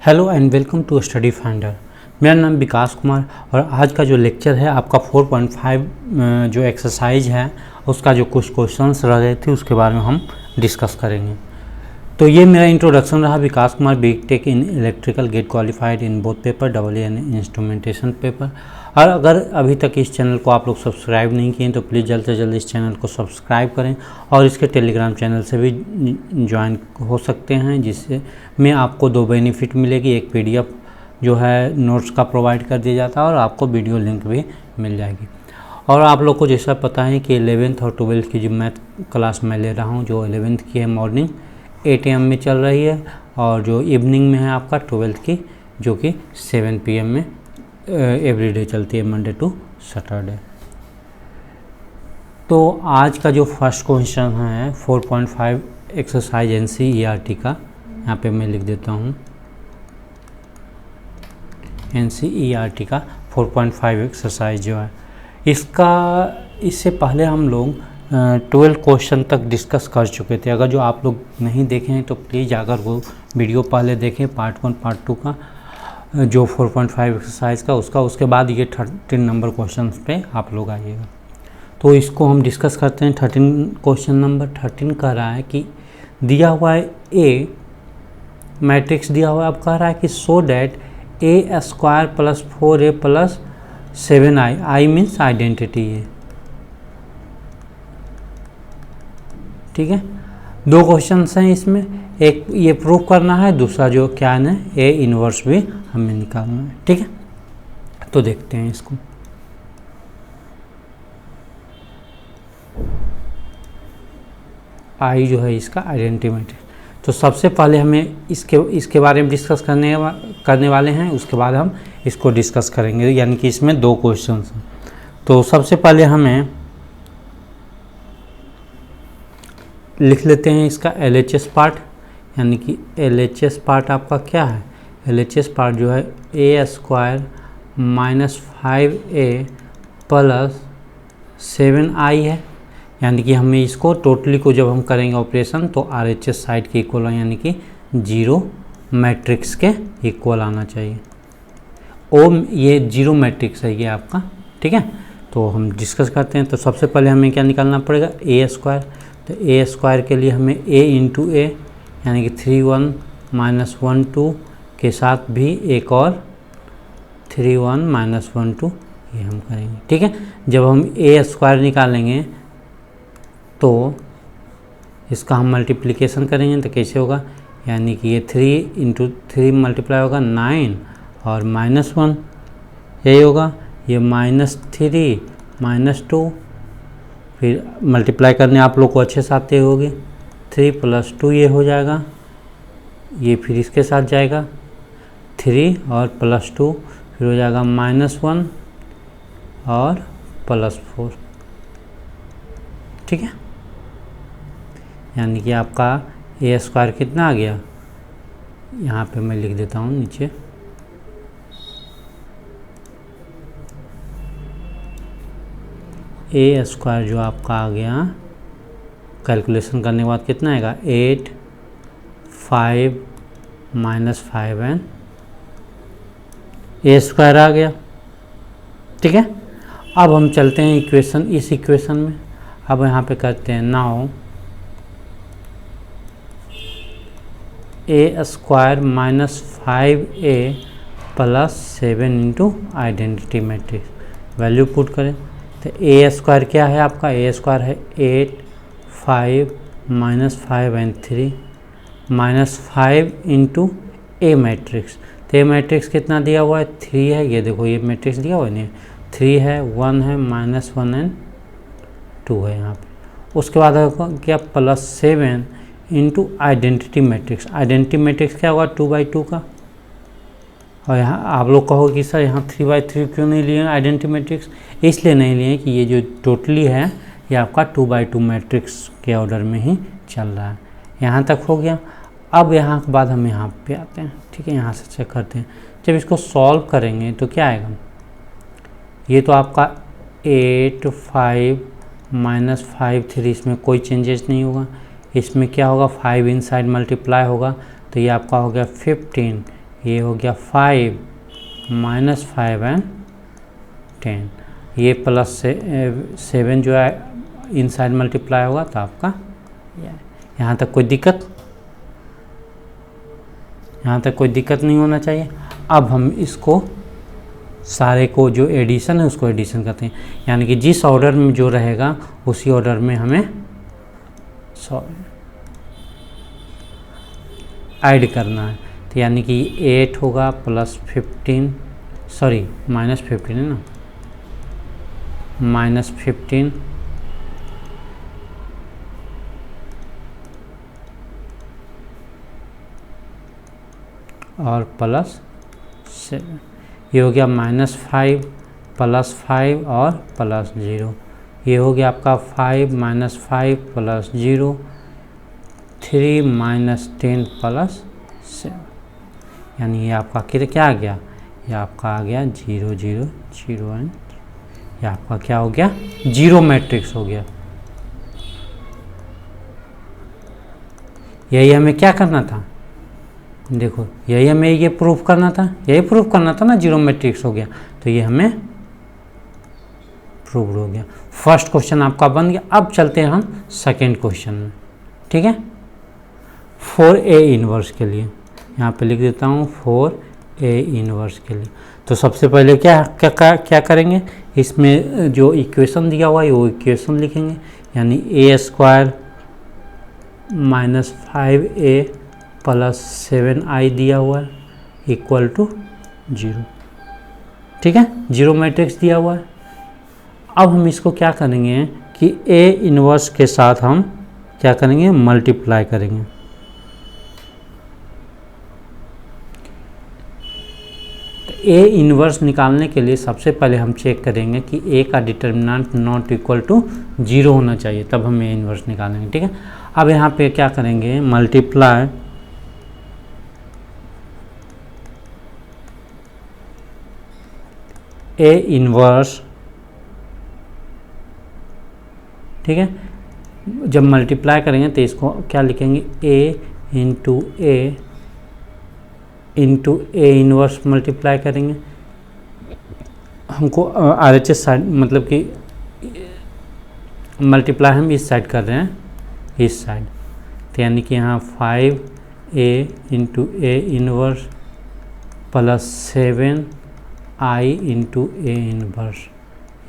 Hello and welcome to study finder. मेरा नाम विकास कुमार और आज का जो लेक्चर है आपका 4.5 जो एक्सरसाइज है उसका जो कुछ क्वेश्चंस रह गए थे उसके बारे में हम डिस्कस करेंगे। तो ये मेरा इंट्रोडक्शन रहा। Vikas Kumar, BTech in electrical, GATE qualified in both paper, EE instrumentation paper. और अगर अभी तक इस चैनल को आप लोग सब्सक्राइब नहीं किए तो प्लीज़ जल्द से जल्द इस चैनल को सब्सक्राइब करें और इसके टेलीग्राम चैनल से भी ज्वाइन हो सकते हैं, जिससे में आपको दो बेनिफिट मिलेगी। एक PDF जो है नोट्स का प्रोवाइड कर दिया जाता है और आपको वीडियो लिंक भी मिल जाएगी। और आप लोग को जैसा पता है कि 11th और 12th की जो मैथ क्लास मैं ले रहा हूँ, जो 11th की है मॉर्निंग 8 AM में चल रही है और जो इवनिंग में है आपका 12th की जो कि 7 PM में एवरीडे चलती है, मंडे टू सैटरडे। तो आज का जो फर्स्ट क्वेश्चन है 4.5 एक्सरसाइज NCERT का, यहाँ पे मैं लिख देता हूँ NCERT का 4.5 एक्सरसाइज जो है इससे पहले हम लोग 12 क्वेश्चन तक डिस्कस कर चुके थे। अगर जो आप लोग नहीं देखे हैं तो प्लीज़ अगर वो वीडियो पहले देखें, पार्ट 1 पार्ट 2 का जो 4.5 एक्सरसाइज का उसके बाद ये 13 नंबर क्वेश्चन पे आप लोग आइएगा। तो इसको हम डिस्कस करते हैं। 13 क्वेश्चन नंबर 13 कह रहा है कि दिया हुआ है A मैट्रिक्स दिया हुआ है। अब कह रहा है कि so that A² + 4A + 7I, I means identity है। ठीक है, दो क्वेश्चंस हैं इसमें, एक ये प्रूव करना है, दूसरा जो क्या है A इन्वर्स भी हमें निकालना है। ठीक है, तो देखते हैं इसको। I जो है इसका आइडेंटिटी मैट्रिक्स। तो सबसे पहले हमें इसके बारे में डिस्कस करने वाले हैं, उसके बाद हम इसको डिस्कस करेंगे, यानी कि इसमें दो क्वेश्चंस हैं। तो सबसे पहले हमें लिख लेते हैं इसका LHS पार्ट, यानी कि LHS पार्ट आपका क्या है, LHS पार्ट जो है A² - 5A + 7I है। यानी कि हमें इसको टोटली को जब हम करेंगे ऑपरेशन तो RHS साइड के इक्वल, यानी कि 0 मैट्रिक्स के इक्वल आना चाहिए। ये 0 मैट्रिक्स है ये आपका। ठीक है, तो हम डिस्कस करते हैं। तो सबसे पहले हमें क्या निकालना पड़ेगा, A²। तो A² के लिए हमें A × A यानी कि 3 1 - 1 2 के साथ भी एक और 3 1 - 1 2 ये हम करेंगे। ठीक है, जब हम A² निकालेंगे तो इसका हम मल्टीप्लिकेशन करेंगे तो कैसे होगा, यानी कि ये 3 × 3 मल्टीप्लाई होगा 9 और -1 यही होगा, ये -3 -2 फिर मल्टीप्लाई करने आप लोग को अच्छे से आते होंगे, 3 + 2 ये हो जाएगा, ये फिर इसके साथ जाएगा 3 और +2 फिर हो जाएगा -1 और +4। ठीक है, यानी कि आपका A² कितना आ गया, यहाँ पे मैं लिख देता हूँ नीचे, A² जो आपका आ गया कैलकुलेशन करने के बाद कितना आएगा, 8 5 - 5n A² आ गया। ठीक है, अब हम चलते हैं इस इक्वेशन में। अब यहाँ पे करते हैं now A² - 5A + 7 × identity matrix value put करें। तो A² क्या है आपका, A² है 8 5 - 5n 3 -5 × A मैट्रिक्स। तो A मैट्रिक्स कितना दिया हुआ है, 3 है। ये देखो ये मैट्रिक्स दिया हुआ है नहीं, 3 है, 1 है, -1 एंड 2 है यहाँ पे। उसके बाद क्या +7 × आइडेंटिटी मैट्रिक्स। आइडेंटिटी मैट्रिक्स क्या होगा, 2/2 का। और यहाँ आप लोग कहोगे कि सर यहाँ 3/3 क्यों नहीं लिए आइडेंटिटी मैट्रिक्स, इसलिए नहीं लिए कि ये जो टोटली है ये आपका 2/2 मैट्रिक्स के ऑर्डर में ही चल रहा है। यहाँ तक हो गया। अब यहाँ के बाद हम यहाँ पे आते हैं। ठीक है, यहाँ से चेक करते हैं। जब इसको सॉल्व करेंगे तो क्या आएगा, ये तो आपका 8 5 - 5 3, इसमें कोई चेंजेस नहीं होगा। इसमें क्या होगा, 5 इनसाइड मल्टीप्लाई होगा तो ये आपका हो गया 15 ये हो गया 5 -5 एंड 10, ये प्लस से 7 जो है इनसाइड मल्टीप्लाई होगा तो आपका यहाँ तक कोई दिक्कत, यहाँ तक कोई दिक्कत नहीं होना चाहिए। अब हम इसको सारे को जो एडिशन है उसको एडिशन करते हैं, यानी कि जिस ऑर्डर में जो रहेगा उसी ऑर्डर में हमें ऐड करना है। तो यानी कि 8 होगा प्लस 15, सॉरी -15 है ना, -15 और प्लस 7, ये हो गया -5 प्लस 5 और प्लस 0, ये हो गया आपका 5 -5 प्लस 0, 3 -10 प्लस 7, यानी ये आपका क्या आ गया, ये आपका आ गया 0 0 0 एंड ये आपका क्या हो गया, 0 मैट्रिक्स हो गया। यही हमें क्या करना था, देखो यही हमें ये प्रूफ करना था, यही प्रूफ करना था ना, 0 मैट्रिक्स हो गया, तो ये हमें प्रूव्ड हो गया। फर्स्ट क्वेश्चन आपका बन गया। अब चलते हैं हम सेकेंड क्वेश्चन में, ठीक है। 4A इनवर्स के लिए यहाँ पे लिख देता हूँ 4A इनवर्स के लिए। तो सबसे पहले क्या करेंगे, इसमें जो इक्वेशन दिया हुआ है वो इक्वेशन लिखेंगे, यानी A² -5A प्लस 7I दिया हुआ है इक्वल टू 0, ठीक है, 0 मैट्रिक्स दिया हुआ है। अब हम इसको क्या करेंगे कि A इनवर्स के साथ हम क्या करेंगे, मल्टीप्लाई करेंगे। तो A इनवर्स निकालने के लिए सबसे पहले हम चेक करेंगे कि A का डिटर्मिनेंट नॉट इक्वल टू 0 होना चाहिए, तब हम A इनवर्स निकालेंगे, ठीक है। अब यहाँ पे क्या करेंगे, मल्टीप्लाई A इनवर्स, ठीक है। जब मल्टीप्लाई करेंगे तो इसको क्या लिखेंगे, A into A inverse multiply करेंगे। हमको RHS साइड मतलब कि मल्टीप्लाई हम इस साइड कर रहे हैं, इस साइड, तो यानी कि यहाँ 5A into A inverse plus 7I into A inverse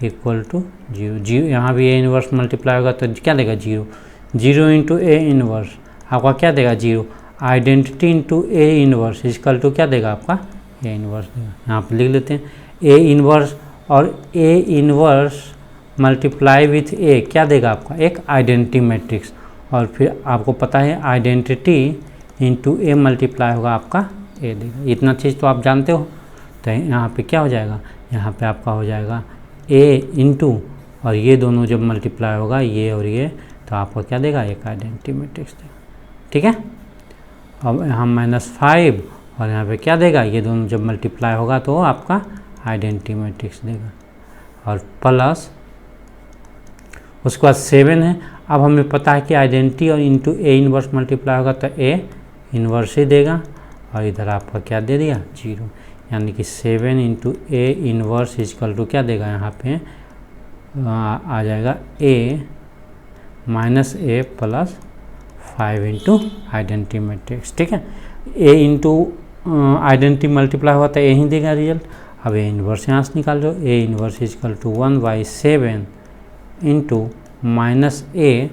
equal to 0। यहाँ भी A इनवर्स मल्टीप्लाई होगा तो क्या देगा, 0 इंटू A इनवर्स आपका क्या देगा, 0। Identity into A inverse equal to क्या देगा आपका, A इनवर्स देगा। यहाँ पे लिख लेते हैं A इनवर्स, और A inverse multiply with A क्या देगा आपका, एक आइडेंटिटी मैट्रिक्स, और फिर आपको पता है आइडेंटिटी इंटू A मल्टीप्लाई होगा आपका A देगा। इतना चीज़ तो आप जानते हो। तो यहाँ पे क्या हो जाएगा, यहाँ पे आपका हो जाएगा A इंटू, और ये दोनों जब मल्टीप्लाई होगा ये और ये, तो आपको क्या देगा, एक आइडेंटिटी मैट्रिक्स देगा, ठीक है। अब यहाँ -5 और यहाँ पे क्या देगा, ये दोनों जब मल्टीप्लाई होगा तो आपका आइडेंटिटी मैट्रिक्स देगा, और प्लस उसके बाद 7 है। अब हमें पता है कि आइडेंटिटी और इंटू A इनवर्स मल्टीप्लाई होगा तो A इनवर्स ही देगा, और इधर आपका क्या दे दिया, 0, यानी कि 7 into A inverse equal to क्या देगा, यहाँ पे आ जाएगा A -A plus 5 into identity matrix, ठीक है। A इंटू आइडेंटिटी मल्टीप्लाई हुआ तो A ही देगा रिजल्ट। अब A इनवर्स यहाँ से निकाल लो, A inverse equal to 1/7 into -A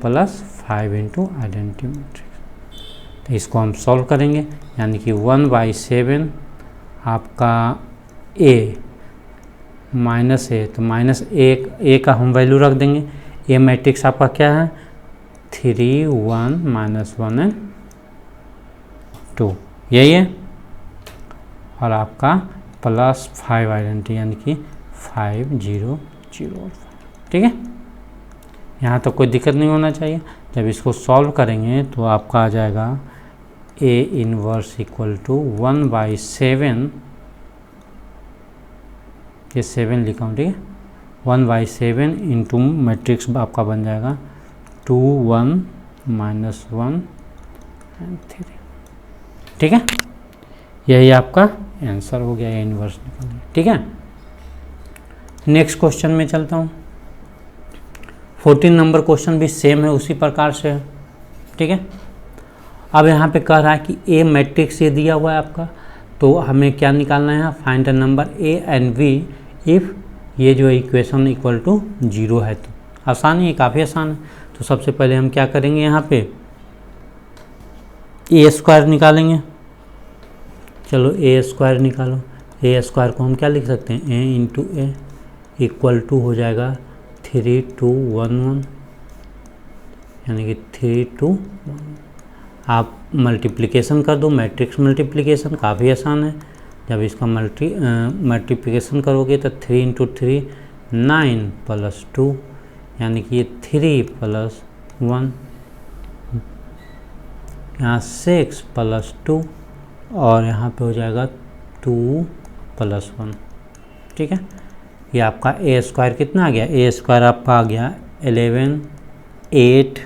plus 5 into identity matrix. तो इसको हम सॉल्व करेंगे, यानी कि 1/7 आपका A -A, तो -A का हम वैल्यू रख देंगे। A मैट्रिक्स आपका क्या है, 3 1 -1 एंड 2, यही है, और आपका प्लस 5 आइडेंटिटी, यानी कि 5 0 0 और 5, ठीक है। यहाँ तो कोई दिक्कत नहीं होना चाहिए। जब इसको सॉल्व करेंगे तो आपका आ जाएगा A इनवर्स इक्वल टू 1/7, ये 7 लिखा हूँ, ठीक है, 1/7 इंटू मैट्रिक्स आपका बन जाएगा 2 1 -1 एंड 3। ठीक है, यही आपका आंसर हो गया, ये इन्वर्स निकल गया। ठीक है, नेक्स्ट क्वेश्चन में चलता हूँ। 14 नंबर क्वेश्चन भी सेम है, उसी प्रकार से है। ठीक है, अब यहाँ पे कह रहा है कि ए मैट्रिक्स ये दिया हुआ है आपका, तो हमें क्या निकालना है, find the number a and b if ये जो इक्वेशन इक्वल टू 0 है। तो आसान है, काफ़ी आसान है। तो सबसे पहले हम क्या करेंगे, यहाँ पे ए स्क्वायर निकालेंगे। चलो ए स्क्वायर निकालो। ए स्क्वायर को हम क्या लिख सकते हैं, A into A equal to हो जाएगा 3 2 1 1, यानी कि 3 2 1। आप मल्टीप्लिकेशन कर दो, मैट्रिक्स मल्टीप्लिकेशन काफ़ी आसान है। जब इसका मल्टीप्लिकेशन करोगे तो 3 इंटू 3 9 प्लस 2, यानी कि ये 3 प्लस 1, यहाँ 6 प्लस 2, और यहाँ पे हो जाएगा 2 प्लस 1। ठीक है, ये आपका ए स्क्वायर कितना आ गया, ए स्क्वायर आपका आ गया 11 8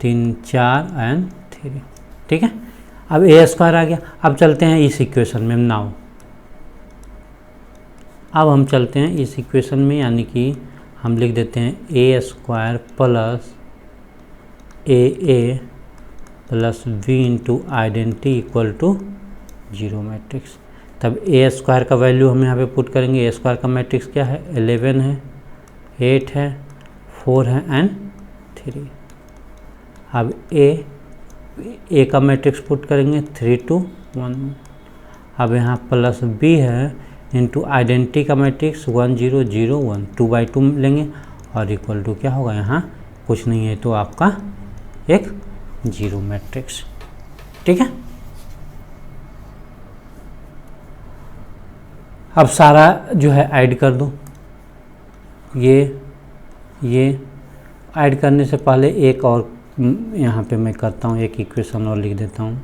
3 4 एंड 3। ठीक है, अब ए स्क्वायर आ गया। अब चलते हैं इस इक्वेशन में नाउ। अब हम चलते हैं इस इक्वेशन में, यानी कि हम लिख देते हैं A square plus A plus B into identity equal to 0 matrix. तब ए स्क्वायर का वैल्यू हम यहाँ पे पुट करेंगे। ए स्क्वायर का मैट्रिक्स क्या है, 11 है, 8 है, 4 है एंड 3। अब ए का मैट्रिक्स पुट करेंगे 3 2 1। अब यहाँ प्लस बी है इंटू आइडेंटिटी का मैट्रिक्स 1 0 0 1, 2/2 लेंगे और इक्वल टू क्या होगा, यहाँ कुछ नहीं है तो आपका एक 0 मैट्रिक्स। ठीक है, अब सारा जो है ऐड कर दो। ये ऐड करने से पहले एक और यहाँ पे मैं करता हूँ, एक इक्वेशन और लिख देता हूँ।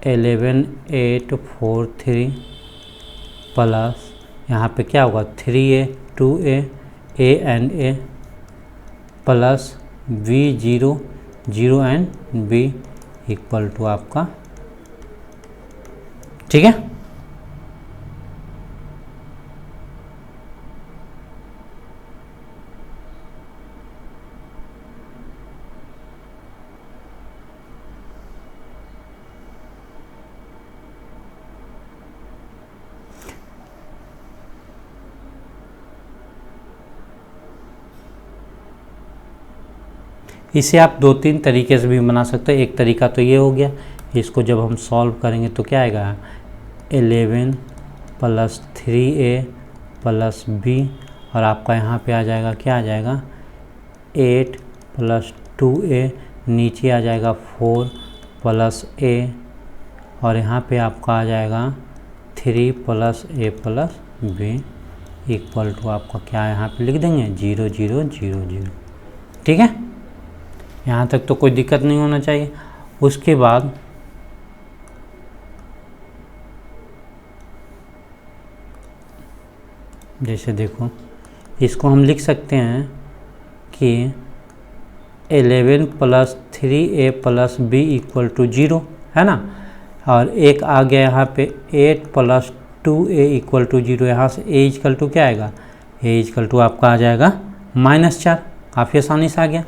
11 8 4 3 प्लस यहाँ पे क्या होगा 3a 2a a and a plus b 0 0 and b equal to आपका। ठीक है, इसे आप 2-3 तरीके से भी बना सकते हैं। एक तरीका तो ये हो गया, इसको जब हम सॉल्व करेंगे तो क्या आएगा, 11 प्लस 3a प्लस b, और आपका यहाँ पे आ जाएगा, क्या आ जाएगा 8 प्लस 2a, नीचे आ जाएगा 4 प्लस a, और यहाँ पे आपका आ जाएगा 3 plus a plus b equal to आपका क्या यहाँ पे लिख देंगे 0 0 0 0। ठीक है, यहाँ तक तो कोई दिक्कत नहीं होना चाहिए। उसके बाद जैसे देखो, इसको हम लिख सकते हैं कि 11 plus 3a plus b equal to 0 है ना, और एक आ गया यहाँ पे 8 प्लस 2a इक्वल टू 0। यहाँ से a इक्वल टू क्या आएगा, a इक्वल टू आपका आ जाएगा -4। काफ़ी आसानी से आ गया।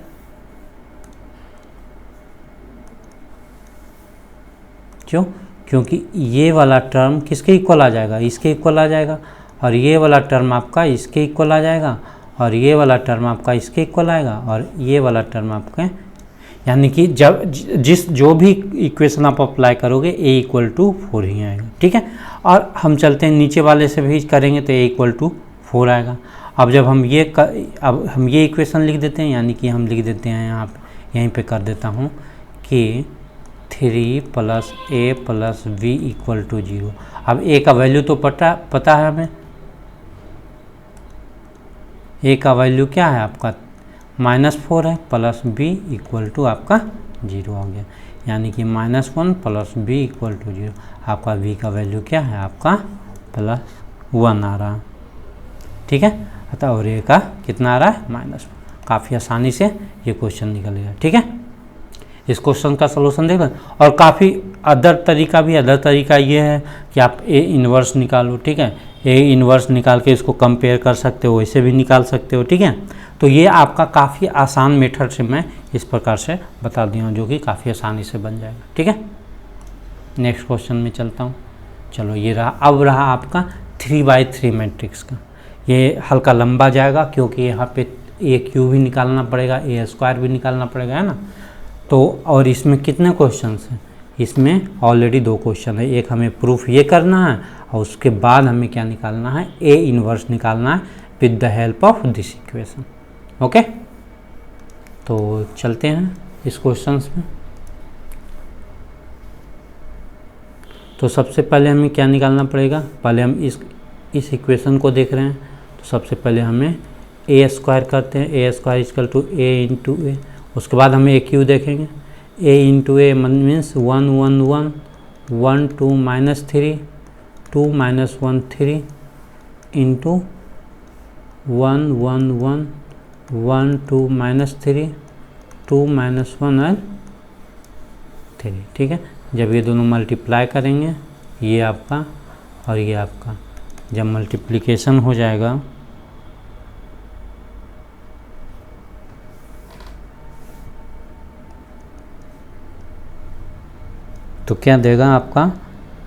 क्यों, क्योंकि ये वाला टर्म किसके इक्वल आ जाएगा, इसके इक्वल आ जाएगा, और ये वाला टर्म आपका इसके इक्वल आ जाएगा, और ये वाला टर्म आपका इसके इक्वल आएगा, और ये वाला टर्म आपके, यानी कि जब जो भी इक्वेशन आप अप्लाई करोगे a इक्वल टू 4 ही आएगा। ठीक है, और हम चलते हैं नीचे वाले से भी करेंगे तो a इक्वल टू 4 आएगा। अब जब हम ये इक्वेशन लिख देते हैं, यानी कि हम लिख देते हैं यहाँ पे, यहीं पे कर देता हूँ कि 3 plus a plus b equal to 0। अब a का वैल्यू तो पता है हमें, a का वैल्यू क्या है आपका -4 है, प्लस b इक्वल टू आपका 0 हो गया, यानी कि -1 प्लस b इक्वल टू 0। आपका b का वैल्यू क्या है आपका +1 आ रहा है। ठीक है, अतः और a का कितना आ रहा है -1। काफ़ी आसानी से ये क्वेश्चन निकल गया। ठीक है, इस क्वेश्चन का सलूशन देख लें। और काफ़ी अदर तरीका ये है कि आप ए इन्वर्स निकालो। ठीक है, ए इन्वर्स निकाल के इसको कंपेयर कर सकते हो, वैसे भी निकाल सकते हो। ठीक है, तो ये आपका काफ़ी आसान मेथड से मैं इस प्रकार से बता दिया हूँ, जो कि काफ़ी आसानी से बन जाएगा। ठीक है, नेक्स्ट क्वेश्चन में चलता हूँ। चलो ये रहा, अब रहा आपका 3x3 मैट्रिक्स का। ये हल्का लंबा जाएगा क्योंकि यहाँ पे ए क्यू भी निकालना पड़ेगा, ए स्क्वायर भी निकालना पड़ेगा, है ना। तो और इसमें कितने क्वेश्चंस हैं, इसमें ऑलरेडी 2 क्वेश्चन है। एक हमें प्रूफ ये करना है और उसके बाद हमें क्या निकालना है, ए इन्वर्स निकालना है with the help of this equation. Okay, तो चलते हैं इस क्वेश्चंस में। तो सबसे पहले हमें क्या निकालना पड़ेगा, पहले हम इस इक्वेशन को देख रहे हैं। तो सबसे पहले हमें ए स्क्वायर करते हैं, A square equal to A into A. उसके बाद हमें ए क्यू देखेंगे, A into A means 1 1 1 1 2 -3 2 -1 3 into 1 1 1 1 2 -3 2 -1 और 3। ठीक है, जब ये दोनों मल्टीप्लाई करेंगे, ये आपका और ये आपका, जब मल्टीप्लिकेशन हो जाएगा तो क्या देगा आपका,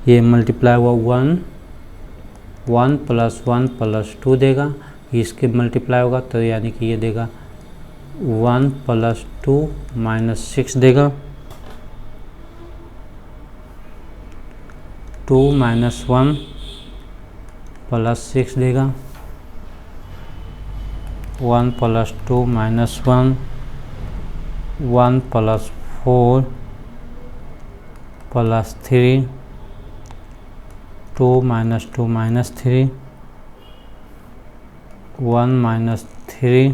ये मल्टीप्लाई हुआ 1 1 + 1 + 2 देगा। इसके मल्टीप्लाई होगा तो यानी कि ये देगा 1 + 2 -6 देगा, 2 - 1 + 6 देगा, 1 + 2 - 1 1 + 4 + 3 2 - 2 - 3 1 - 3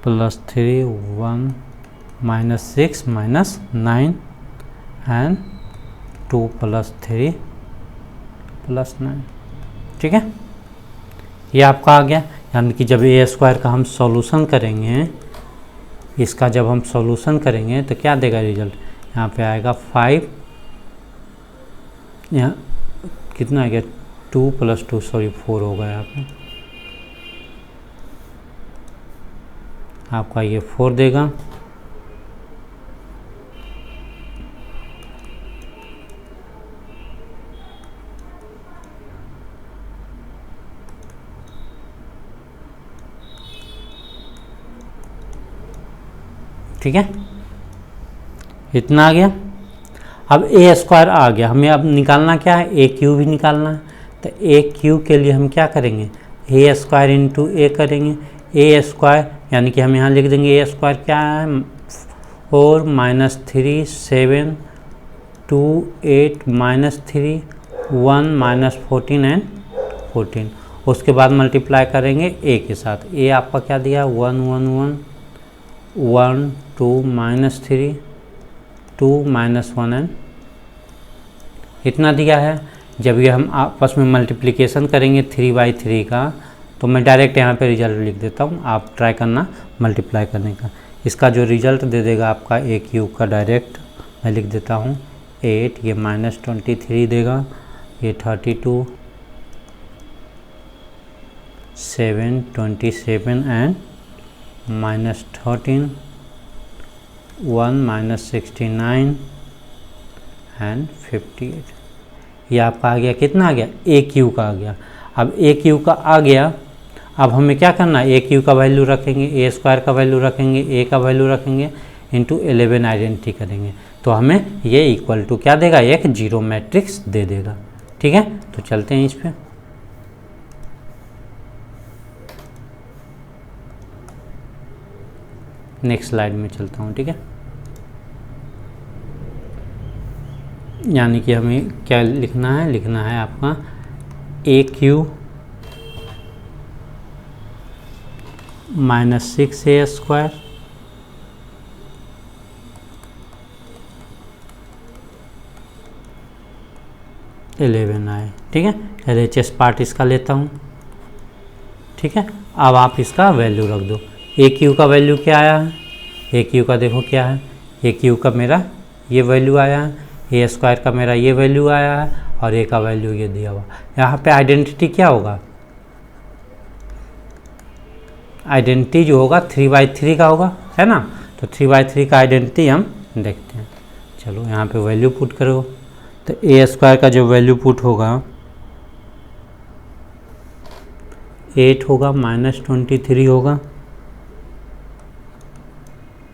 + 3 1 -6 -9 एंड 2 + 3 + 9। ठीक है, ये आपका आ गया। यानी कि जब ए स्क्वायर का हम सॉल्यूशन करेंगे, इसका जब हम सॉल्यूशन करेंगे तो क्या देगा रिजल्ट, यहाँ पे आएगा 5, यहाँ कितना आ गया 2 + 2 सॉरी 4 हो गया आपका ये 4 देगा। ठीक है, इतना आ गया। अब ए स्क्वायर आ गया, हमें अब निकालना क्या है, ए क्यू भी निकालना है। तो ए क्यू के लिए हम क्या करेंगे, ए स्क्वायर इंटू ए करेंगे। ए स्क्वायर यानी कि हम यहाँ लिख देंगे ए स्क्वायर क्या है, 4 - 3 7 2 8 -3 1 -14 एंड 14। उसके बाद मल्टीप्लाई करेंगे ए के साथ। ए आपका क्या दिया 1 1 1 1 2 -3 2 -1 एंड इतना दिया है। जब ये हम आपस में मल्टीप्लिकेशन करेंगे 3/3 का, तो मैं डायरेक्ट यहाँ पे रिजल्ट लिख देता हूँ, आप ट्राई करना मल्टीप्लाई करने का। इसका जो रिजल्ट दे देगा आपका ए क्यू का, डायरेक्ट मैं लिख देता हूँ 8, ये -23 देगा, ये 32 7 27 एंड -13 1 -69 एंड 58। ये आपका आ गया, कितना आ गया ए क्यू का आ गया। अब ए क्यू का आ गया, अब हमें क्या करना है, ए क्यू का वैल्यू रखेंगे, ए स्क्वायर का वैल्यू रखेंगे, ए का वैल्यू रखेंगे, इंटू 11 आइडेंटिटी करेंगे, तो हमें ये इक्वल टू क्या देगा, एक जीरो मैट्रिक्स दे देगा। ठीक है, तो चलते हैं इस पर। नेक्स्ट स्लाइड में चलता हूँ। ठीक है, यानी कि हमें क्या लिखना है, लिखना है आपका ए क्यू -6a स्क्वायर (11i). ठीक है, LHS पार्ट इसका लेता हूँ। ठीक है। अब आप इसका वैल्यू रख दो। ए क्यू का वैल्यू क्या आया है, ए क्यू का देखो क्या है, ए क्यू का मेरा ये वैल्यू आया है, ए स्क्वायर का मेरा ये वैल्यू आया है, और ए का वैल्यू ये दिया हुआ। यहाँ पे आइडेंटिटी क्या होगा, आइडेंटिटी जो होगा 3/3 का होगा, है ना। तो 3/3 का आइडेंटिटी हम देखते हैं। चलो यहाँ पे वैल्यू पुट करो, तो ए स्क्वायर का जो वैल्यू पुट होगा 8 होगा, -23 होगा,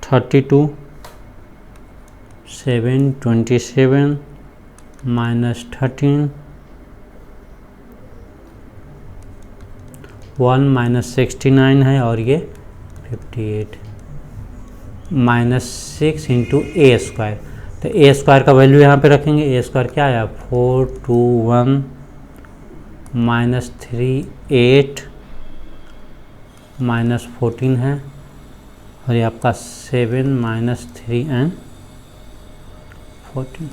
32, 7, 27, -13, 1 -69 है, और ये 58, -6 इंटू ए स्क्वायर। तो ए स्क्वायर का वैल्यू यहाँ पे रखेंगे, ए स्क्वायर क्या आया 421 -3 8 -14 है, और ये आपका 7 -3 एंड 14,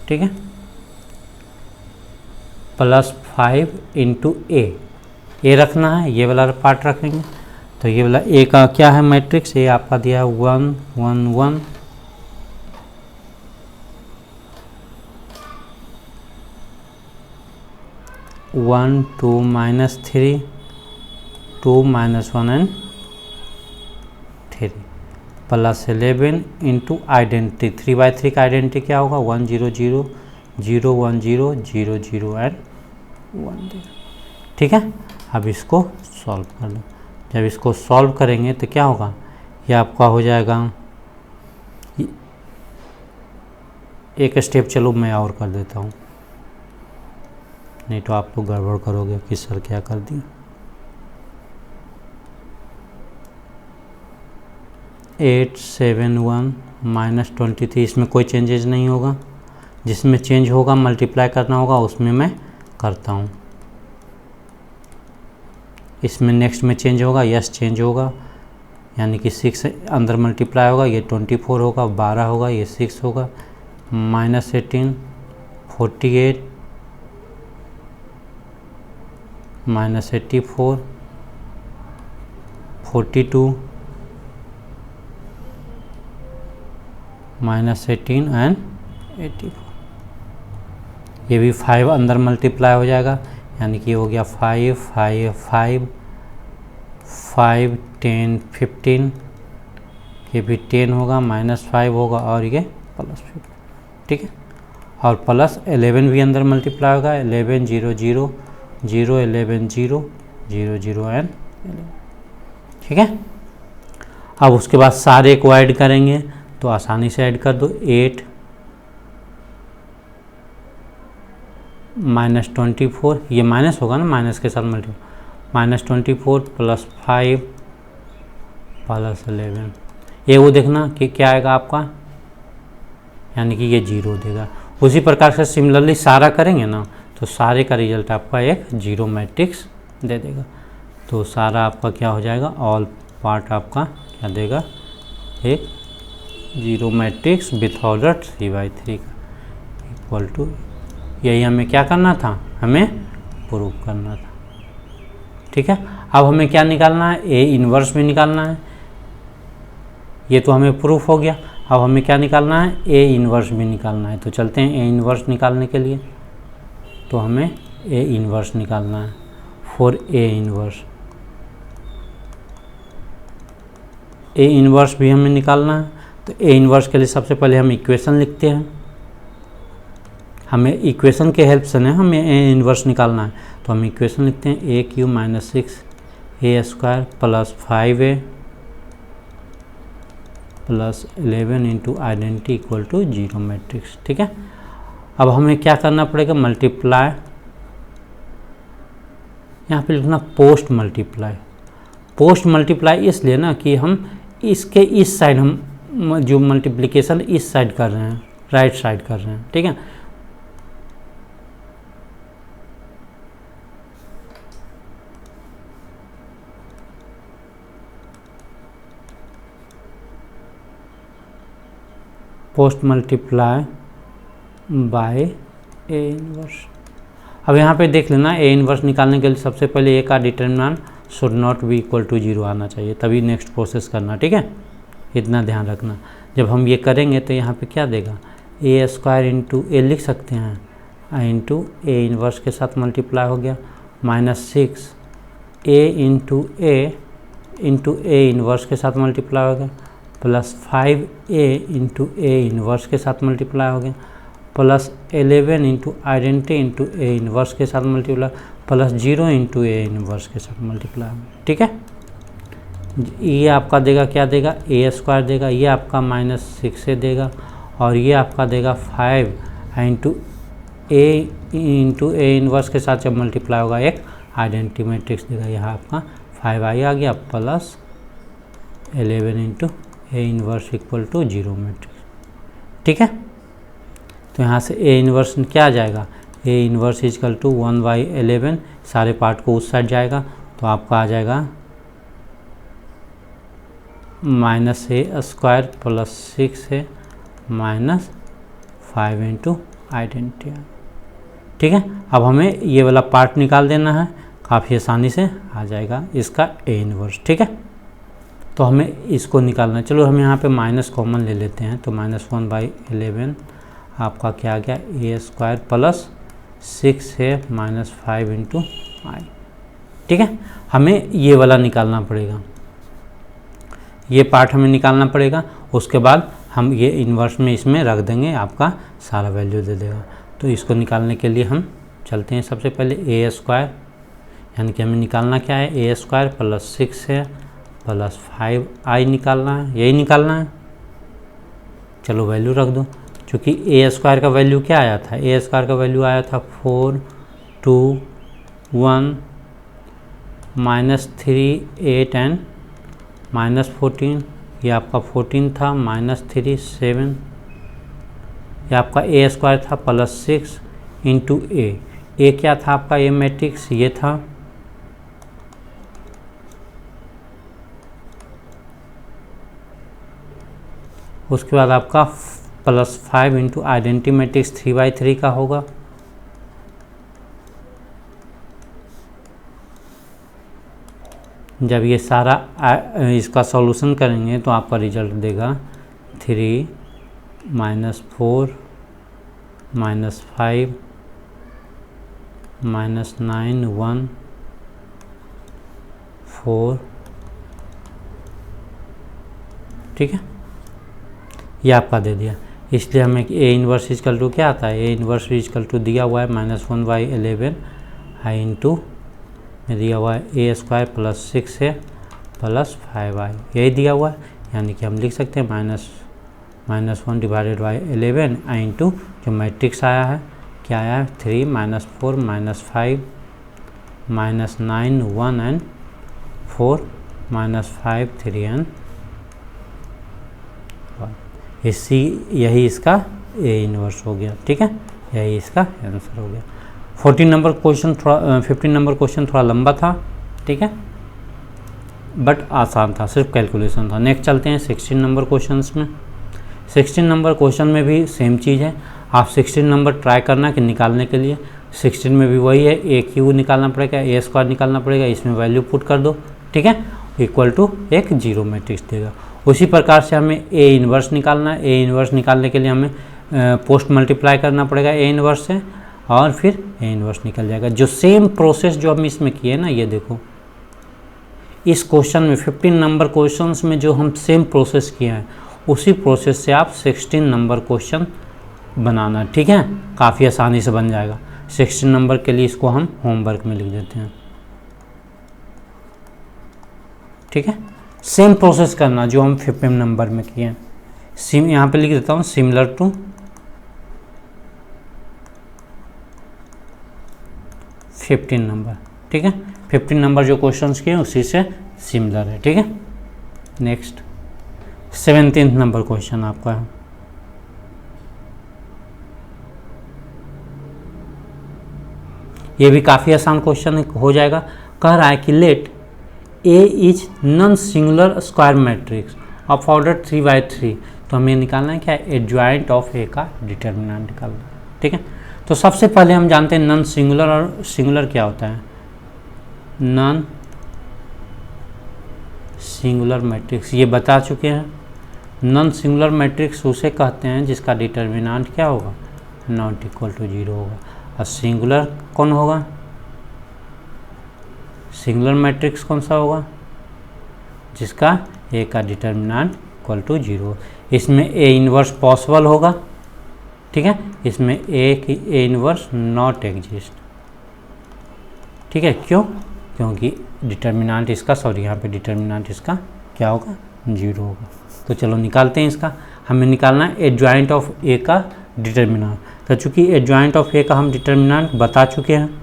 ठीक है। +5 इंटू ए रखना है, ये वाला पार्ट रखेंगे। तो ये वाला ए का क्या है मैट्रिक्स, ए आपका दिया है 1 1 1, 1 2 -3 2 -1 एंड 3, +11 इंटू आइडेंटिटी 3/3 का आइडेंटिटी क्या होगा 1 0 0 0 1 0 0 0 एंड 1 0, ठीक है। अब इसको सॉल्व कर लो। जब इसको सॉल्व करेंगे तो क्या होगा, ये आपका हो जाएगा, एक स्टेप चलो मैं और कर देता हूँ, नहीं तो आप लोग गड़बड़ करोगे कि सर क्या कर दिया। 871 -23, इसमें कोई चेंजेस नहीं होगा, जिसमें चेंज होगा मल्टीप्लाई करना होगा उसमें मैं करता हूँ। इसमें नेक्स्ट में चेंज होगा, यस चेंज होगा, यानी कि 6 अंदर मल्टीप्लाई होगा, ये 24 होगा, 12 होगा, ये 6 होगा, -18 48 -84 42 -18 एंड 84, ये भी 5 अंदर मल्टीप्लाई हो जाएगा, यानी कि हो गया 5 5 5 5 10 15, ये भी 10 होगा, -5 होगा, और ये +15, ठीक है। और +11 भी अंदर मल्टीप्लाई होगा, 11 0 0 0 11 0 0 0 एंड 11, ठीक है। अब उसके बाद सारे को ऐड करेंगे तो आसानी से ऐड कर दो। 8 -24, ये माइनस होगा ना, माइनस के साथ मल्टीप्लाई, -24 +5 +11, ये वो देखना कि क्या आएगा आपका, यानी कि ये 0 देगा। उसी प्रकार से सिमिलरली सारा करेंगे ना तो सारे का रिजल्ट आपका एक 0 मैट्रिक्स दे देगा। तो सारा आपका क्या हो जाएगा, ऑल पार्ट आपका क्या देगा, एक 0 मैट्रिक्स विथ ऑर्डर 3/3 का इक्वल टू, यही हमें क्या करना था, हमें प्रूव करना था, ठीक है। अब हमें क्या निकालना है, ए इन्वर्स भी निकालना है, ये तो हमें प्रूफ हो गया। अब हमें क्या निकालना है, ए इन्वर्स भी निकालना है। तो चलते हैं ए इन्वर्स निकालने के लिए, तो हमें ए इन्वर्स निकालना है। For A inverse, A inverse भी हमें निकालना है। तो ए इन्वर्स के लिए सबसे पहले हम इक्वेशन लिखते हैं, हमें इक्वेशन के हेल्प से ना हमें ए इन्वर्स निकालना है। तो हम इक्वेशन लिखते हैं, a³ - 6 a² + 5a + 11 into identity equal to 0 matrix, ठीक है। अब हमें क्या करना पड़ेगा, मल्टीप्लाई, यहाँ पे लिखना पोस्ट मल्टीप्लाई। पोस्ट मल्टीप्लाई इसलिए ना कि हम इसके इस साइड, हम जो मल्टीप्लिकेशन इस साइड कर रहे हैं, राइट साइड कर रहे हैं, ठीक है। Post multiply by A inverse. अब यहाँ पे देख लेना, ए इन्वर्स निकालने के लिए सबसे पहले ए का determinant should not be equal to 0 आना चाहिए, तभी नेक्स्ट प्रोसेस करना, ठीक है, इतना ध्यान रखना। जब हम ये करेंगे तो यहाँ पे क्या देगा, ए स्क्वायर इंटू ए लिख सकते हैं, इंटू ए इन्वर्स के साथ मल्टीप्लाई हो गया, -6 ए इंटू ए इन्वर्स के साथ मल्टीप्लाई हो गया, +5 ए इंटू ए इन्वर्स के साथ मल्टीप्लाई हो गया, +11 into identity into A inverse के साथ मल्टीप्लाई, +0 इंटू ए इन्वर्स के साथ मल्टीप्लाई हो गया, ठीक है। ये आपका देगा, क्या देगा, ए स्क्वायर देगा, ये आपका -6 से देगा, और ये आपका देगा 5 इंटू ए इन्वर्स के साथ जब मल्टीप्लाई होगा एक आइडेंटिटी मैट्रिक्स देगा, यहाँ आपका 5i आ गया, +11 into A inverse equal to 0 matrix, ठीक है। तो यहाँ से ए इन्वर्स क्या आ जाएगा, ए इन्वर्स इक्वल टू 1/11, सारे पार्ट को उस साइड जाएगा, तो आपका आ जाएगा -a स्क्वायर +6 है -5 इंटू आइडेंटिटी, ठीक है। अब हमें ये वाला पार्ट निकाल देना है, काफ़ी आसानी से आ जाएगा इसका ए इन्वर्स, ठीक है। तो हमें इसको निकालना है, चलो हम यहाँ पे माइनस कॉमन ले लेते हैं, तो -1/11 आपका क्या आ गया, ए स्क्वायर +6 है -5 इंटू आई, ठीक है। हमें ये वाला निकालना पड़ेगा, ये पार्ट हमें निकालना पड़ेगा, उसके बाद हम ये इन्वर्स में इसमें रख देंगे, आपका सारा वैल्यू दे देगा। तो इसको निकालने के लिए हम चलते हैं, सबसे पहले ए स्क्वायर, यानी कि हमें निकालना क्या है, ए स्क्वायर +6 है +5i निकालना है, यही निकालना है। चलो वैल्यू रख दो, क्योंकि ए स्क्वायर का वैल्यू क्या आया था, ए स्क्वायर का वैल्यू आया था 4 2 1 -3 8 एंड -14, ये आपका 14 था, -3 7, ये आपका ए स्क्वायर था +6 इंटू ए क्या था आपका, ए मैट्रिक्स ये था, उसके बाद आपका +5 इंटू आइडेंटिटी मैट्रिक्स 3/3 का होगा, जब ये सारा इसका सॉल्यूशन करेंगे तो आपका रिजल्ट देगा 3 -4 -5 -9 1 4, ठीक है, ये आपका दे दिया। इसलिए हमें ए इन्वर्स इक्वल टू क्या आता है, ए इन्वर्स इक्वल टू दिया हुआ है -1/11 आई इंटू दिया हुआ है ए स्क्वायर +6 है +5i, यही दिया हुआ है, यानी कि हम लिख सकते हैं -1/11 आई इंटू जो मैट्रिक्स आया है, क्या आया है, 3 -4 -5 -9 1 एंड 4 -5 3 एंड 1, यही इसका ए इन्वर्स हो गया, ठीक है, यही इसका आंसर हो गया। 15 नंबर क्वेश्चन थोड़ा लंबा था, ठीक है, बट आसान था, सिर्फ कैलकुलेशन था। नेक्स्ट चलते हैं 16 नंबर क्वेश्चंस में। 16 नंबर क्वेश्चन में भी सेम चीज़ है, आप 16 नंबर ट्राई करना कि निकालने के लिए 16 में भी वही है, ए क्यू निकालना पड़ेगा, ए स्क्वायर निकालना पड़ेगा, इसमें वैल्यू पुट कर दो, ठीक है, इक्वल टू एक 0 मैट्रिक्स देगा। उसी प्रकार से हमें ए इन्वर्स निकालना है, ए इन्वर्स निकालने के लिए हमें पोस्ट मल्टीप्लाई करना पड़ेगा ए इन्वर्स से, और फिर ए इन्वर्स निकल जाएगा। जो सेम प्रोसेस जो हम इसमें किए ना, ये देखो इस क्वेश्चन में 15 नंबर क्वेश्चंस में जो हम सेम प्रोसेस किए हैं, उसी प्रोसेस से आप 16 नंबर क्वेश्चन बनाना, ठीक है, काफ़ी आसानी से बन जाएगा। 16 नंबर के लिए इसको हम होमवर्क में लिख देते हैं, ठीक है, सेम प्रोसेस करना जो हम 15 नंबर में किए हैं। यहाँ पे लिख देता हूँ सिमिलर टू 15 नंबर, ठीक है, 15 नंबर जो क्वेश्चंस किए उसी से सिमिलर है, ठीक है। नेक्स्ट 17 नंबर क्वेश्चन आपका है, ये भी काफ़ी आसान क्वेश्चन हो जाएगा। कह रहा है कि let A is non singular square matrix of order 3/3, तो हमें निकालना है क्या, एडजॉइंट ऑफ ए का डिटर्मिनेंट निकालना, ठीक है। तो सबसे पहले हम जानते हैं नॉन सिंगुलर, और सिंगुलर क्या होता है, नॉन सिंगुलर मैट्रिक्स ये बता चुके हैं। नॉन सिंगुलर मैट्रिक्स उसे कहते हैं जिसका डिटर्मिनेंट क्या होगा, नॉट इक्वल टू 0 होगा। और सिंगुलर कौन होगा, सिंगुलर मैट्रिक्स कौन सा होगा, जिसका ए का डिटर्मिनेंट इक्वल टू 0। इसमें ए इन्वर्स पॉसिबल होगा, ठीक है, इसमें ए इन्वर्स नॉट एग्जिस्ट, ठीक है। क्यों, क्योंकि डिटर्मिनेंट इसका, सॉरी यहाँ पे डिटर्मिनेंट इसका क्या होगा, 0 होगा। तो चलो निकालते हैं इसका। हमें निकालना है एडजॉइंट ऑफ ए का डिटर्मिनेंट। तो चूँकि एडजॉइंट ऑफ ए का हम डिटर्मिनेंट बता चुके हैं,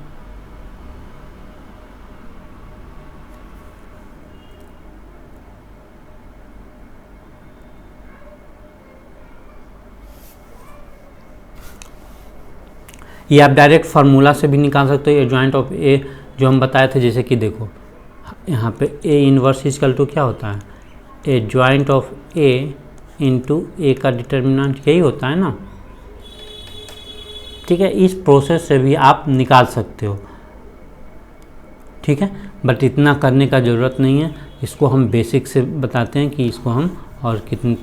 ये आप डायरेक्ट फार्मूला से भी निकाल सकते हो। एडजॉइंट ऑफ ए जो हम बताए थे, जैसे कि देखो यहाँ पे ए इन्वर्स इक्वल टू क्या होता है, एडजॉइंट ऑफ ए इंटू ए का डिटर्मिनेंट, यही होता है ना, ठीक है। इस प्रोसेस से भी आप निकाल सकते हो, ठीक है, बट इतना करने का ज़रूरत नहीं है। इसको हम बेसिक से बताते हैं कि इसको हम और कितने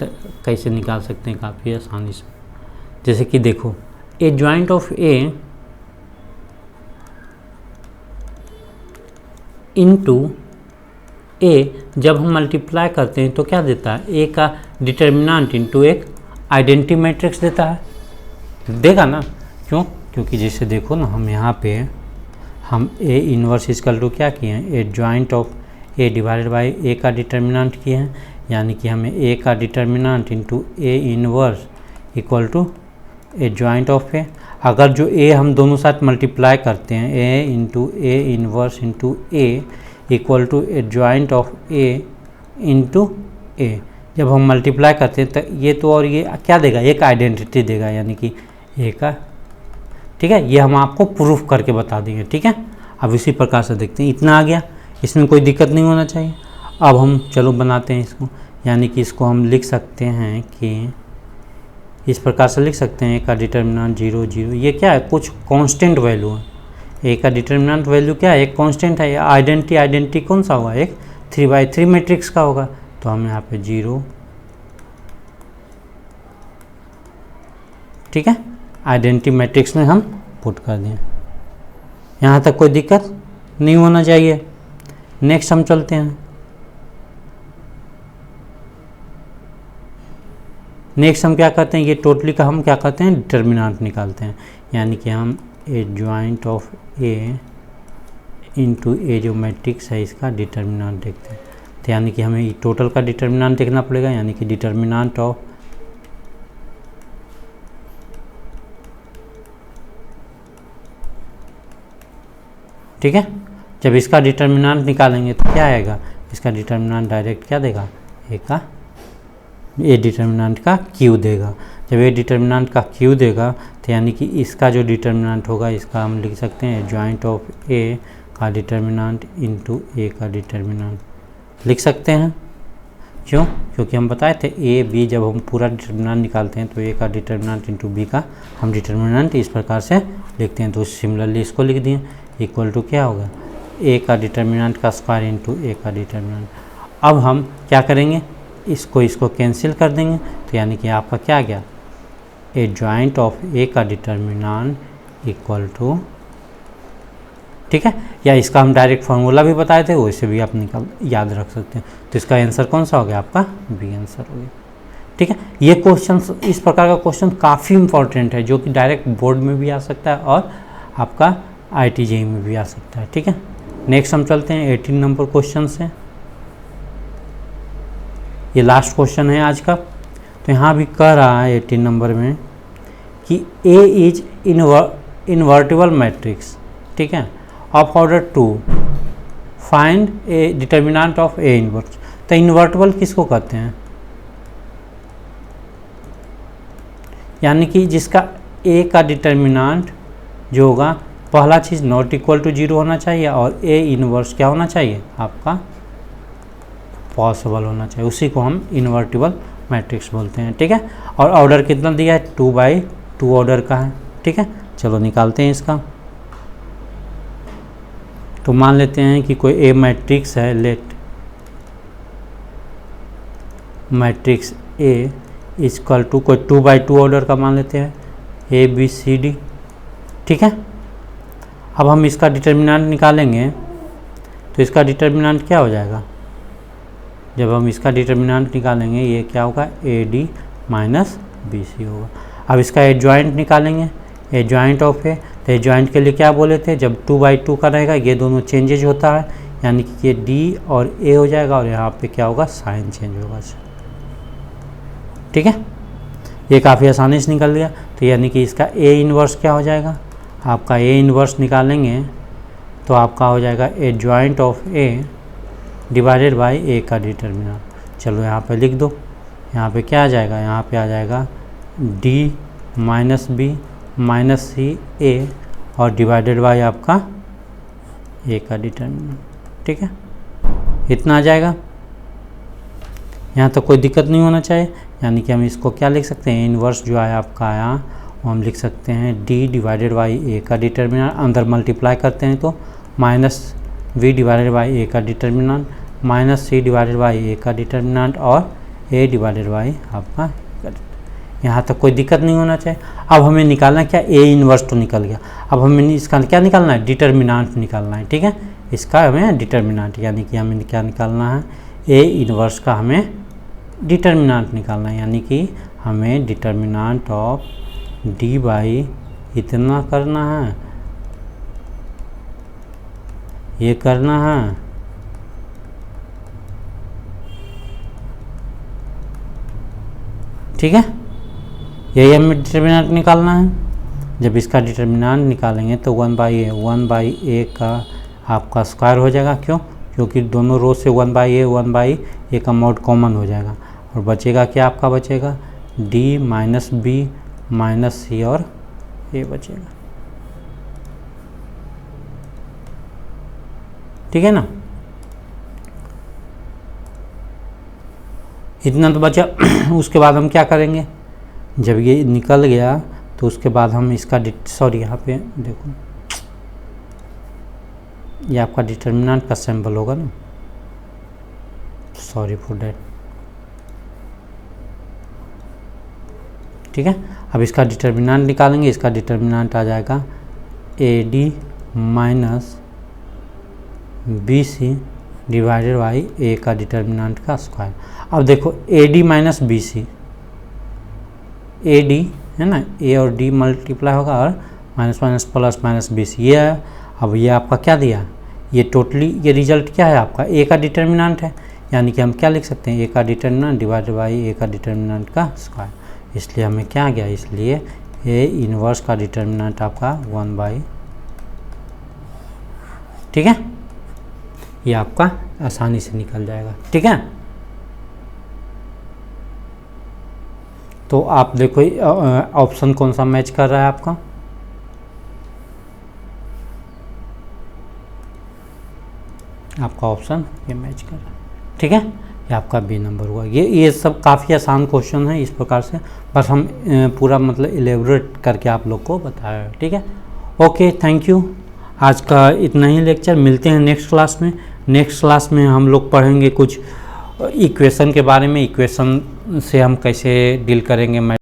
कैसे निकाल सकते हैं काफ़ी आसानी से। जैसे कि देखो adjoint of A into A जब हम मल्टीप्लाई करते हैं तो क्या देता है, ए का डिटर्मिनेंट इंटू एक आइडेंटिटी मैट्रिक्स देता है, देगा ना। क्यों, क्योंकि जैसे देखो ना, हम यहाँ पे हम ए इन्वर्स इक्वल टू क्या किए हैं, adjoint of A divided by A का डिटर्मिनेंट किए हैं, यानी कि हमें ए का determinant into A inverse equal to adjoint of A. अगर जो ए हम दोनों साथ मल्टीप्लाई करते हैं, A into A inverse into A equal to adjoint of A into A, जब हम मल्टीप्लाई करते हैं तो ये तो और ये क्या देगा, एक आइडेंटिटी देगा, यानी कि ए का, ठीक है। ये हम आपको प्रूफ करके बता देंगे, ठीक है। अब इसी प्रकार से देखते हैं, इतना आ गया, इसमें कोई दिक्कत नहीं होना चाहिए। अब हम चलो बनाते हैं इसको, यानी कि इसको हम लिख सकते हैं कि इस प्रकार से लिख सकते हैं, ए का डिटर्मिनेंट 0 0, ये क्या है, कुछ कांस्टेंट वैल्यू है। ए का डिटर्मिनेंट वैल्यू क्या है, एक कांस्टेंट है। आइडेंटिटी कौन सा होगा, एक 3/3 मैट्रिक्स का होगा। तो हम यहाँ पे 0, ठीक है, आइडेंटिटी मैट्रिक्स में हम पुट कर दें। यहाँ तक कोई दिक्कत नहीं होना चाहिए। नेक्स्ट हम चलते हैं। नेक्स्ट हम क्या करते हैं, ये टोटली का हम क्या करते हैं, डिटर्मिनेंट निकालते हैं, यानी कि हम एडजॉइंट ऑफ ए इंटू ए जो मैट्रिक्स है इसका डिटर्मिनेंट देखते हैं। तो यानी कि हमें टोटल का डिटर्मिनेंट देखना पड़ेगा, यानी कि डिटर्मिनेंट ऑफ ठीक है। जब इसका डिटर्मिनेंट निकालेंगे तो क्या आएगा, इसका डिटर्मिनेंट डायरेक्ट क्या देगा, ए का ए डिटर्मिनेंट का क्यू देगा। जब ए डिटर्मिनेंट का क्यू देगा तो यानी कि इसका जो डिटर्मिनेंट होगा इसका हम लिख सकते हैं एडजॉइंट ऑफ ए का डिटर्मिनेंट इंटू ए का डिटर्मिनेंट लिख सकते हैं। क्यों, क्योंकि हम बताए थे ए बी जब हम पूरा डिटर्मिनेंट निकालते हैं तो ए का डिटर्मिनेंट इंटू बी का हम डिटर्मिनेंट इस प्रकार से लिखते हैं। तो सिमिलरली इसको लिख दिए, इक्वल टू क्या होगा, ए का डिटर्मिनेंट का स्क्वायर इंटू ए का डिटर्मिनेंट। अब हम क्या करेंगे, इसको कैंसिल कर देंगे, तो यानी कि आपका क्या आ गया, एडजॉइंट ऑफ ए का डिटर्मिनेंट इक्वल टू, ठीक है। या इसका हम डायरेक्ट फार्मूला भी बताए थे, वैसे भी आप याद रख सकते हैं। तो इसका आंसर कौन सा हो गया, आपका बी आंसर हो गया, ठीक है। ये क्वेश्चन, इस प्रकार का क्वेश्चन काफ़ी इंपॉर्टेंट है, जो कि डायरेक्ट बोर्ड में भी आ सकता है और आपका IIT-JEE में भी आ सकता है, ठीक है। नेक्स्ट हम चलते हैं 18 नंबर क्वेश्चन से। ये लास्ट क्वेश्चन है आज का। तो यहाँ भी कह रहा है 18 नंबर में कि A इज इन्वर्टिबल मैट्रिक्स, ठीक है, of order 2, find A determinant of A inverse. तो इन्वर्टिबल किसको कहते हैं, यानी कि जिसका A का डिटर्मिनेंट जो होगा, पहला चीज़ नॉट इक्वल टू 0 होना चाहिए और ए इन्वर्स क्या होना चाहिए, आपका पॉसिबल होना चाहिए। उसी को हम इन्वर्टिबल मैट्रिक्स बोलते हैं, ठीक है। और ऑर्डर कितना दिया है, 2/2 ऑर्डर का है, ठीक है। चलो निकालते हैं इसका। तो मान लेते हैं कि कोई ए मैट्रिक्स है, let matrix A equal to कोई 2x2 ऑर्डर का मान लेते हैं ABCD, ठीक है। अब हम इसका डिटर्मिनेंट निकालेंगे तो इसका डिटर्मिनेंट क्या हो जाएगा, जब हम इसका डिटर्मिनेंट निकालेंगे ये क्या होगा AD माइनस BC होगा। अब इसका एडजॉइंट निकालेंगे, एडजॉइंट ऑफ ए, तो एडजॉइंट के लिए क्या बोले थे, जब 2x2 का रहेगा ये दोनों चेंजेज होता है, यानी कि ये D और A हो जाएगा और यहाँ पे क्या होगा साइन चेंज होगा, ठीक है। ये काफ़ी आसानी से निकल गया। तो यानी कि इसका A इन्वर्स क्या हो जाएगा, आपका A इन्वर्स निकालेंगे तो आपका हो जाएगा adjoint of A divided by A का डिटर्मिनेंट। चलो यहाँ पे लिख दो, यहाँ पे क्या आ जाएगा, यहाँ पे आ जाएगा D minus B minus C A और डिवाइडेड बाय आपका A का डिटर्मिनेंट, ठीक है। इतना आ जाएगा, यहाँ तो कोई दिक्कत नहीं होना चाहिए। यानी कि हम इसको क्या लिख सकते हैं, इन्वर्स जो है आपका आया वो हम लिख सकते हैं D डिवाइडेड बाई A का डिटर्मिनेंट, अंदर मल्टीप्लाई करते हैं तो minus V divided by A का determinant minus C divided by A का डिटर्मिनेंट और A डिवाइडेड बाई आपका, यहाँ तक कोई दिक्कत नहीं होना चाहिए। अब हमें निकालना क्या, A इन्वर्स तो निकल गया, अब हमें इसका क्या निकालना है, डिटर्मिनेंट निकालना है, ठीक है। इसका हमें डिटर्मिनेंट यानी कि हमें क्या निकालना है, A इन्वर्स का हमें डिटर्मिनेंट निकालना है, यानी कि हमें डिटर्मिनेंट ऑफ D बाई इतना करना है, ये करना है, ठीक है। यही हमें डिटर्मिनेंट निकालना है। जब इसका डिटर्मिनेंट निकालेंगे तो 1/a का आपका स्क्वायर हो जाएगा, क्यों, क्योंकि दोनों रो से 1/a का मॉड कॉमन हो जाएगा और बचेगा क्या, आपका बचेगा D minus B minus C और A बचेगा, ठीक है ना। इतना तो बचा। उसके बाद हम क्या करेंगे, जब ये निकल गया तो उसके बाद हम इसका सॉरी यहाँ पे देखो ये आपका डिटर्मिनेंट का सिंबल होगा ना, सॉरी फॉर डैट, ठीक है। अब इसका डिटर्मिनेंट निकालेंगे, इसका डिटर्मिनेंट आ जाएगा AD minus BC divided by A का डिटर्मिनेंट का स्क्वायर। अब देखो AD माइनस BC, AD है ना, A और D मल्टीप्लाई होगा और minus minus plus minus BC ये है। अब ये आपका क्या दिया, ये टोटली ये रिजल्ट क्या है आपका A का डिटर्मिनेंट है, यानी कि हम क्या लिख सकते हैं A का डिटर्मिनेंट डिवाइडेड बाई A का डिटर्मिनेंट का स्क्वायर। इसलिए हमें क्या आ गया, इसलिए A इन्वर्स का डिटर्मिनेंट आपका 1/, ठीक है। ये आपका आसानी से निकल जाएगा, ठीक है। तो आप देखो ऑप्शन कौन सा मैच कर रहा है आपका, आपका ऑप्शन ये मैच कर रहा है, ठीक है। ये आपका B नंबर हुआ। ये सब काफ़ी आसान क्वेश्चन है, इस प्रकार से बस हम पूरा मतलब एलेबोरेट करके आप लोग को बताया, ठीक है। Okay, thank you. आज का इतना ही लेक्चर, मिलते हैं नेक्स्ट क्लास में। नेक्स्ट क्लास में हम लोग पढ़ेंगे कुछ इक्वेशन के बारे में, इक्वेशन से हम कैसे डील करेंगे।